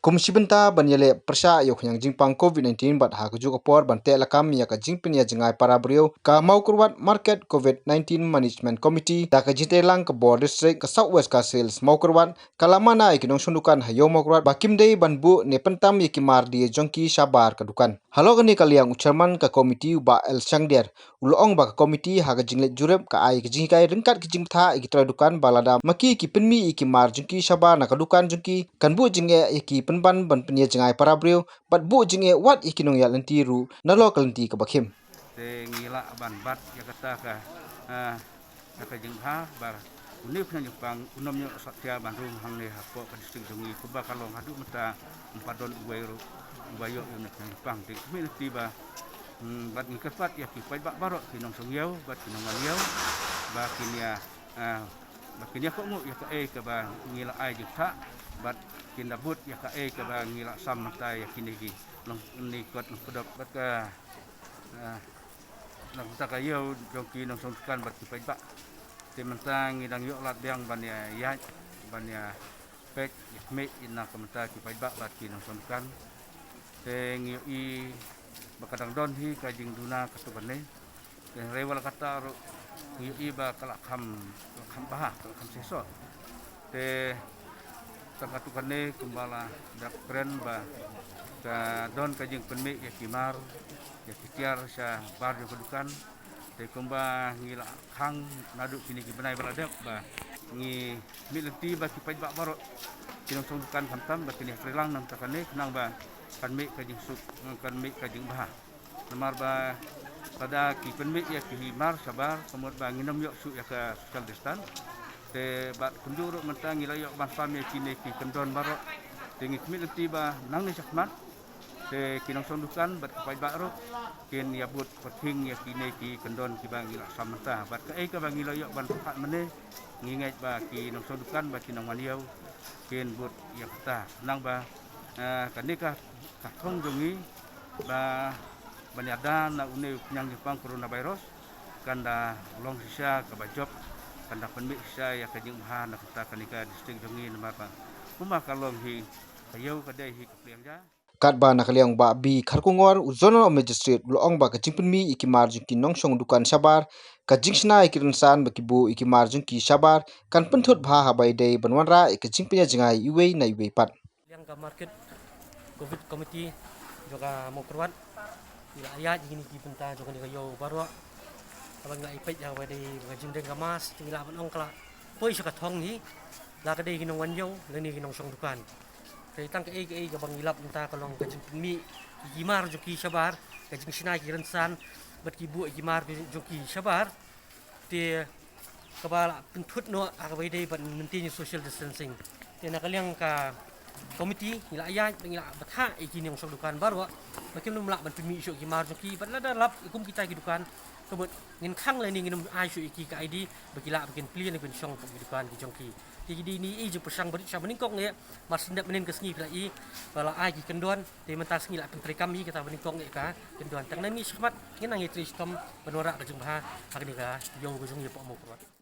Komisi benta banyele persya yok yang jingpang COVID-19 bat ha kujuk opor bante lakam ya ka jingpin ya jengai para brio ka mau kurwat market COVID-19 management committee da ka jite lang ka bor district ka southwest ka sales mau kurwat kalamana ikinong sundukan hayo mau kurwat bakim dei banbu ne pentam yikimar di jongki sabar ka dukan halo gani kaliang uchairman ka komiti ba el sangder ulong ba ka komiti ha ka jinglet jurep ka ai ka jingkai ringkat ka jingtha ikitra dukan balada maki ki penmi ikimar jongki sabar na ka dukan jongki kanbu jinge iki ban penia jengai para brio bat bu jinge wat ikinong ya lentiru nalo kalenti ka bakhim te ngila ban bat ya kata ka ka jengha bar unip nya Jepang unomnya satya bandung hang ne hapo ka distrik dongi kuba kalong hadu mata empadon uwairu ubayo yang Jepang te mi tiba bat ngikepat ya ki pai bak barok kinong songyau bat kinong aliau ba kinia bakinia ko mu ya ka ka ba ngila ai jekha bat kindabut ya ka ka ba ngila sam mata ya kinigi long ni kot pedok bat ka nang takayau jongki nang songkan bat ki pai bak te mentang ngidang yo lat biang ban ya ban ya pek me ina kamta ki pai bak bat ki nang songkan te ngi i bakadang don hi ka jing duna ka to bane te rewal kata ro ngi i ba kala kham bah kham seso te tangkatukane kumbala dak keren ba ka don ka jing penme ya kimar ya kikiar sa bar jo kedukan te kumba ngila khang nadu kini ki benai baladep ba ngi milenti ba ki pai ba baro kinong songkan khantam ba kini frelang nang takane kenang ba kan me ka jing suk kan me ka jing bah namar ba pada ki penme ya ki himar sabar kemudian ba nginom yo su ya ka social distance te bat kunjuru mentang ngila yo ban pame kini ki kendon baro tingi milenti ba nang ni sakmat te kinong sondukan bat pai baro ken ya but pating ya kini ki kendon ki bang ila samanta bat ka ka bang ila yo ban pat mene ngingai ba ki nong sondukan ba kinong maniau ken but ya kata nang ba kanika ka thong jongi ba banyada na une nyang Jepang coronavirus kanda long sisa ka ba job kanda penmi sa ya ka jing ha na kata kanika distrik jongi na ba kuma kalong hi kayo kadai hi kapliangja katba nakaliang ba bi kharkungor zonal magistrate loong ba kaching penmi ikimar jingki nongsong dukan sabar ka jingsna ikirinsan bakibu ikimar jingki sabar kan penthut bha habai dei banwanra ikaching penya jingai iwei na iwei pat yang ka market covid committee juga mau kerwat ila ayat gini ki benta juga ni kayo barwa abang ngai pet ya wa dei ga jindeng ka mas tingila ban ong kala poi sa ka thong ni la ka dei ginong wanyo leni ginong song dukan kay tang ka ka bang ilap benta kalong ka jingmi gimar joki sabar ka jing sinai ki rensan bat ki bu gimar joki sabar te kabala pentut no akabai dei ban maintain social distancing te nakaliang ka komiti ila ayat ila batha ikini yang sok dukan barwa makin lumla ban pimi isu ki mar joki bat lada lap ikum kita ki dukan kebut ngin khang le ni ngin ai su iki ka id bakila bakin plien kun song ki dukan ki jongki ti di ni i ju pesang bari sa bening kong ne mas ndap menen ke sngi pla i bala ai ki kendon te mentas sngi la pentri kami kita bening kong ne ka kendon tang nami smat ngin nang itri stom benora ka jumba hakni ka yo go jong ye po mo